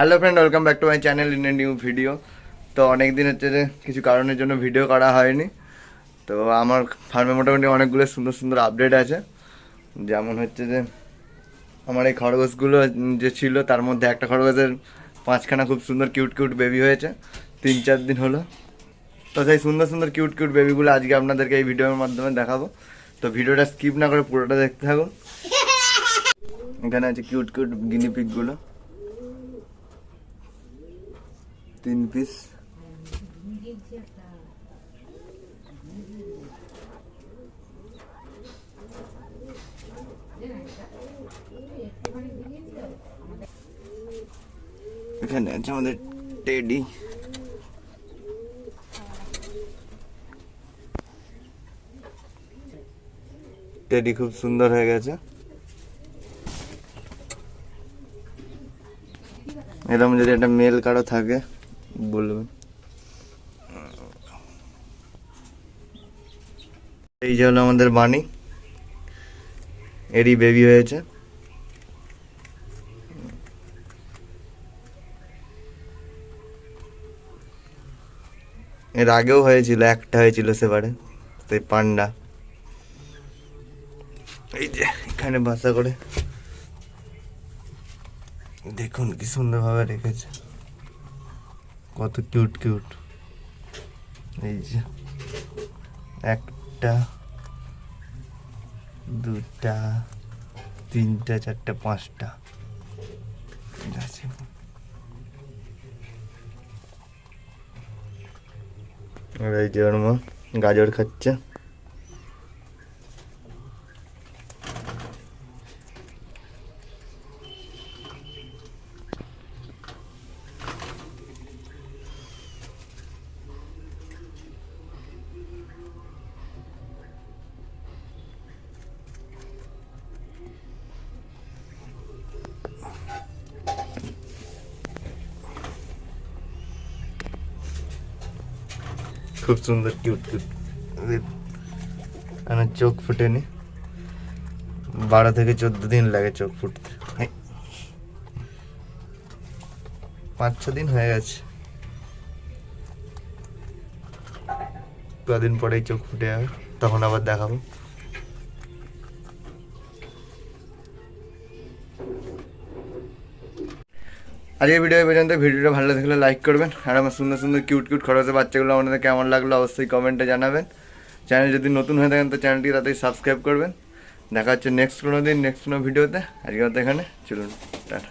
Hello friend, welcome back to my channel in a new video. তো অনেক দিন হচ্ছে যে কিছু কারণের জন্য ভিডিও করা হয়নি। তো আমার ফার্মে মোটামুটি অনেকগুলো সুন্দর সুন্দর আপডেট আছে। যেমন হচ্ছে যে আমার এই খরগোশগুলো যে ছিল তার মধ্যে একটা খরগোশের 5খানা খুব সুন্দর কিউট কিউট বেবি হয়েছে 3-4 দিন হলো। তো সেই সুন্দর সুন্দর কিউট কিউট বেবিগুলো আজকে আপনাদেরকে এই ভিডিওর মাধ্যমে দেখাবো। তো ভিডিওটা স্কিপ না করে পুরোটা দেখতে থাকুন। এখানে আছে কিউট কিউট গিনিপিকগুলো 3 পিস। এখানে আছে আমাদের টেডি। টেডি খুব সুন্দর হয়ে গেছে। এরকম যদি একটা মেল কারো থাকে বলবেন। এই যে হলো আমাদের বানি, এরই বেবি হয়েছে। এর আগেও হয়েছিল, একটা হয়েছিল সেবারে, সেই পান্ডা। এই যে এখানে বাসা করে দেখুন কি সুন্দরভাবে রেখেছে, কত কিউট কিউট। এই যে একটা, দুটা, তিনটা, চারটা, 5টা আছে। আর এই যে ওর মা গাজর খাচ্ছে। খুব সুন্দর কিউট কিউট। কারণ চোখ ফুটেনি, 12 থেকে 14 দিন লাগে চোখ ফুটতে। 5-6 দিন হয়ে গেছে, কদিন পরেই চোখ ফুটে যাবে, তখন আবার দেখাবো। আজকে ভিডিও পর্যন্ত। ভিডিওটা ভালো থাকলে লাইক করবেন, আর আমার সুন্দর সুন্দর কিউট কিউট খরচের বাচ্চাগুলো আপনাদের কেমন লাগলো অবশ্যই কমেন্টে জানাবেন। চ্যানেল যদি নতুন হয়ে থাকেন তো চ্যানেলটি তাড়াতাড়ি সাবস্ক্রাইব করবেন। দেখা হচ্ছে নেক্সট কোনো ভিডিওতে। আজকে এখানে চলুন, টাটা।